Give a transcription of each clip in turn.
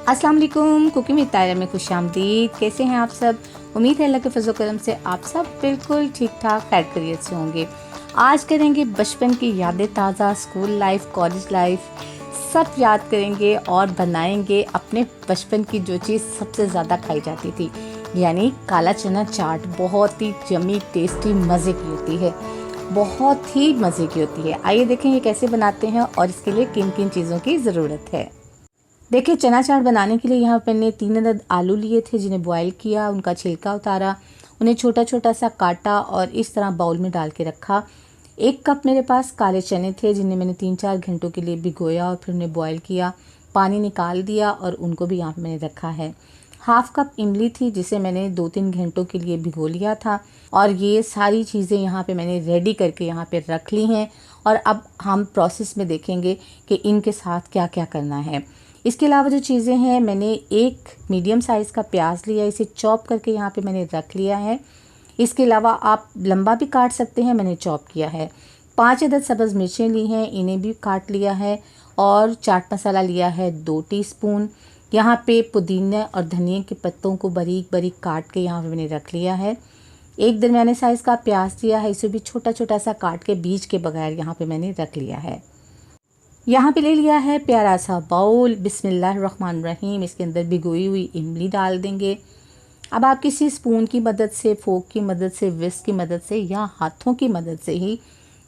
अस्सलाम वालेकुम। Cooking with तायरा में खुशामदीद। कैसे हैं आप सब? उम्मीद है अल्लाह के फजल करम से आप सब बिल्कुल ठीक ठाक खैर खैरियत से होंगे। आज करेंगे बचपन की यादें ताज़ा, स्कूल लाइफ, कॉलेज लाइफ सब याद करेंगे और बनाएंगे अपने बचपन की जो चीज़ सबसे ज़्यादा खाई जाती थी, यानी काला चना चाट। बहुत ही यम्मी टेस्टी मज़े की होती है, बहुत ही मज़े की होती है। आइए देखें ये कैसे बनाते हैं और इसके लिए किन किन चीज़ों की ज़रूरत है। देखिए, चना चाट बनाने के लिए यहाँ पर मैंने 3 अदद आलू लिए थे, जिन्हें बॉईल किया, उनका छिलका उतारा, उन्हें छोटा छोटा सा काटा और इस तरह बाउल में डाल के रखा। 1 कप मेरे पास काले चने थे, जिन्हें मैंने 3-4 घंटों के लिए भिगोया और फिर उन्हें बॉईल किया, पानी निकाल दिया और उनको भी यहाँ पर मैंने रखा है। 1/2 कप इमली थी, जिसे मैंने 2-3 घंटों के लिए भिगो लिया था। और ये सारी चीज़ें यहाँ पे मैंने रेडी करके यहाँ पे रख ली हैं। और अब हम प्रोसेस में देखेंगे कि इनके साथ क्या क्या करना है। इसके अलावा जो चीज़ें हैं, मैंने 1 मीडियम साइज़ का प्याज लिया, इसे चॉप करके यहाँ पे मैंने रख लिया है। इसके अलावा आप लंबा भी काट सकते हैं, मैंने चॉप किया है। 5 अदद सब्ज़ मिर्चें ली हैं, इन्हें भी काट लिया है। और चाट मसाला लिया है 2 टीस्पून। यहाँ पे पुदीना और धनिया के पत्तों को बारीक बारीक काट के यहाँ पे मैंने रख लिया है। 1 दरमियाने साइज़ का प्याज लिया है, इसे भी छोटा छोटा सा काट के बीज के बगैर यहाँ पे मैंने रख लिया है। यहाँ पे ले लिया है प्यारा सा बाउल। बिस्मिल्लाहिर्रहमानिर्रहीम। इसके अंदर भिगोई हुई इमली डाल देंगे। अब आप किसी स्पून की मदद से, फोक की मदद से, विस्क की मदद से या हाथों की मदद से ही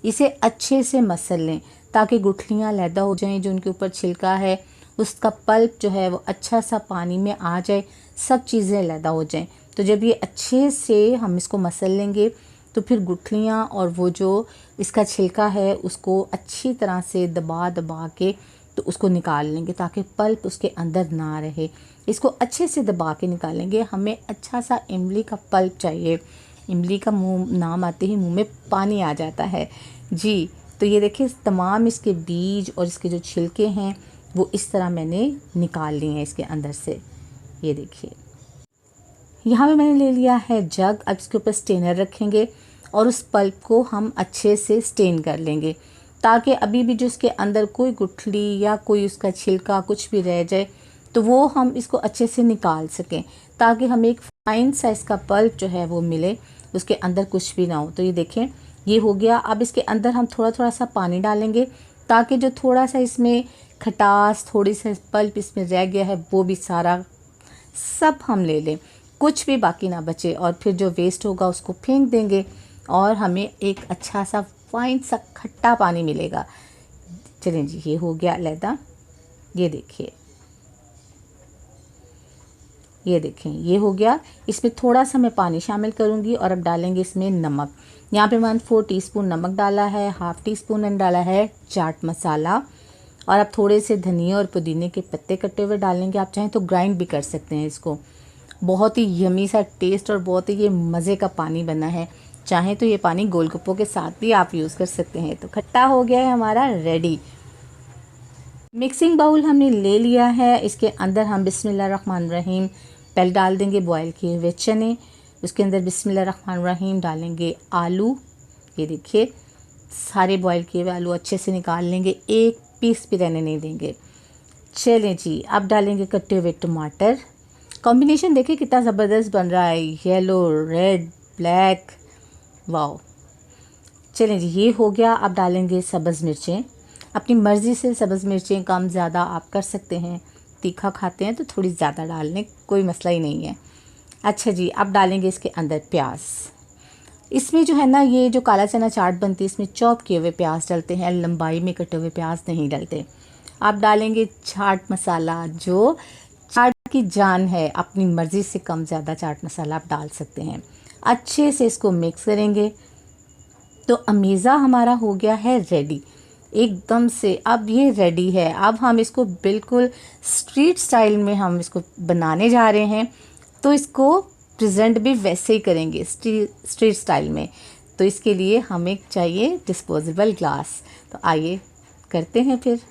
इसे अच्छे से मसल लें, ताकि गुठलियाँ लैदा हो जाएं। जो उनके ऊपर छिलका है उसका पल्प जो है वो अच्छा सा पानी में आ जाए, सब चीज़ें लैदा हो जाएं। तो जब ये अच्छे से हम इसको मसल लेंगे तो फिर गुठलियाँ और वो जो इसका छिलका है उसको अच्छी तरह से दबा दबा के तो उसको निकाल लेंगे, ताकि पल्प उसके अंदर ना रहे। इसको अच्छे से दबा के निकालेंगे। हमें अच्छा सा इमली का पल्प चाहिए। इमली का मुंह नाम आते ही मुंह में पानी आ जाता है जी। तो ये देखिए, तमाम इसके बीज और इसके जो छिलके हैं वो इस तरह मैंने निकाल लिए हैं इसके अंदर से। ये देखिए, यहाँ पे मैंने ले लिया है जग। अब इसके ऊपर स्टेनर रखेंगे और उस पल्प को हम अच्छे से स्टेन कर लेंगे, ताकि अभी भी जो इसके अंदर कोई गुठली या कोई उसका छिलका कुछ भी रह जाए तो वो हम इसको अच्छे से निकाल सकें, ताकि हमें एक फाइन साइज़ का पल्प जो है वो मिले, उसके अंदर कुछ भी ना हो। तो ये देखें, ये हो गया। अब इसके अंदर हम थोड़ा थोड़ा सा पानी डालेंगे, ताकि जो थोड़ा सा इसमें खटास, थोड़ी सा पल्प इसमें रह गया है वो भी सारा सब हम ले लें, कुछ भी बाकी ना बचे। और फिर जो वेस्ट होगा उसको फेंक देंगे और हमें एक अच्छा सा फाइन सा खट्टा पानी मिलेगा। चलें जी, ये हो गया अलहदा। ये देखिए, ये देखें, ये हो गया। इसमें थोड़ा सा मैं पानी शामिल करूंगी और अब डालेंगे इसमें नमक। यहाँ पे 1/4 टीस्पून नमक डाला है, 1/2 टीस्पून मैंने डाला है चाट मसाला। और अब थोड़े से धनिया और पुदीने के पत्ते कटे हुए डालेंगे। आप चाहें तो ग्राइंड भी कर सकते हैं इसको। बहुत ही यमी सा टेस्ट और बहुत ही ये मज़े का पानी बना है। चाहें तो ये पानी गोलगप्पों के साथ भी आप यूज़ कर सकते हैं। तो खट्टा हो गया है हमारा रेडी। मिक्सिंग बाउल हमने ले लिया है। इसके अंदर हम बिस्मिल्लाहिर्रहमानिर्रहीम पहले डाल देंगे बॉयल किए हुए चने। उसके अंदर बिस्मिल्लाहिर्रहमानिर्रहीम डालेंगे आलू। ये देखिए, सारे बॉयल किए हुए आलू अच्छे से निकाल लेंगे, एक पीस भी रहने नहीं देंगे। चलें जी, अब डालेंगे कटे हुए टमाटर। कॉम्बिनेशन देखिए कितना ज़बरदस्त बन रहा है, येलो, रेड, ब्लैक, वाओ। चलें जी, ये हो गया। अब डालेंगे सब्ज़ मिर्चें। अपनी मर्ज़ी से सब्ज़ मिर्चें कम ज़्यादा आप कर सकते हैं। तीखा खाते हैं तो थोड़ी ज़्यादा डाल लें, कोई मसला ही नहीं है। अच्छा जी, अब डालेंगे इसके अंदर प्याज। इसमें जो है ना, ये जो काला चना चाट बनती है इसमें चॉप किए हुए प्याज डलते हैं, लंबाई में कटे हुए प्याज नहीं डलते। आप डालेंगे चाट मसाला, जो चाट की जान है। अपनी मर्ज़ी से कम ज़्यादा चाट मसाला आप डाल सकते हैं। अच्छे से इसको मिक्स करेंगे तो अमेज़ा हमारा हो गया है रेडी एकदम से। अब ये रेडी है। अब हम इसको बिल्कुल स्ट्रीट स्टाइल में हम इसको बनाने जा रहे हैं। तो इसको प्रेजेंट भी वैसे ही करेंगे स्ट्रीट स्टाइल में। तो इसके लिए हमें चाहिए डिस्पोजेबल ग्लास। तो आइए करते हैं फिर।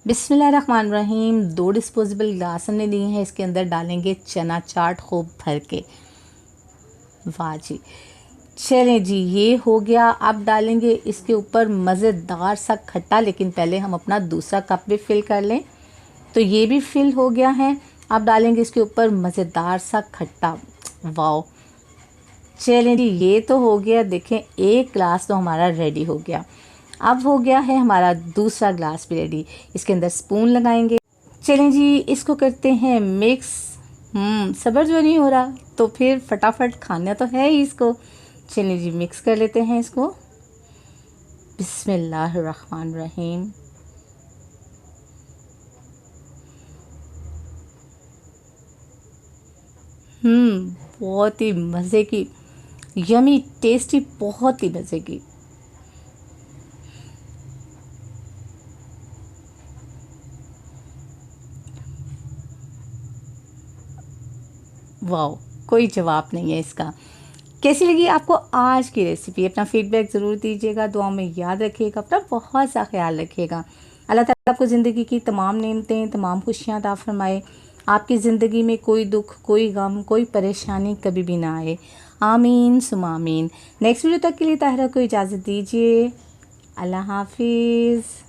बिस्मिल्लाहिर्रहमानिर्रहीम। 2 डिस्पोजेबल ग्लास हमने लिए हैं। इसके अंदर डालेंगे चना चाट खूब भर के। वाह जी। चलें जी, ये हो गया। अब डालेंगे इसके ऊपर मज़ेदार सा खट्टा, लेकिन पहले हम अपना दूसरा कप भी फिल कर लें। तो ये भी फिल हो गया है। अब डालेंगे इसके ऊपर मज़ेदार सा खट्टा। वाओ, चलें जी, ये तो हो गया। देखें, एक ग्लास तो हमारा रेडी हो गया। अब हो गया है हमारा दूसरा ग्लास भी रेडी। इसके अंदर स्पून लगाएंगे। चलें जी, इसको करते हैं मिक्स। सब्र जो नहीं हो रहा, तो फिर फटाफट खाना तो है ही इसको। चलिए जी, मिक्स कर लेते हैं इसको। बिस्मिल्लाहिर्रहमानिर्रहीम। बहुत ही मज़े की, यमी टेस्टी, बहुत ही मज़े की। वाओ, कोई जवाब नहीं है इसका। कैसी लगी आपको आज की रेसिपी? अपना फीडबैक ज़रूर दीजिएगा। दुआ में याद रखिएगा, अपना बहुत सा ख्याल रखिएगा। अल्लाह ताला आपको ज़िंदगी की तमाम नेमतें, तमाम खुशियाँ अता फरमाए। आपकी ज़िंदगी में कोई दुख, कोई गम, कोई परेशानी कभी भी ना आए। आमीन सुमा आमीन। नेक्स्ट वीडियो तक के लिए ताहिरा को इजाज़त दीजिए। अल्लाह हाफिज़।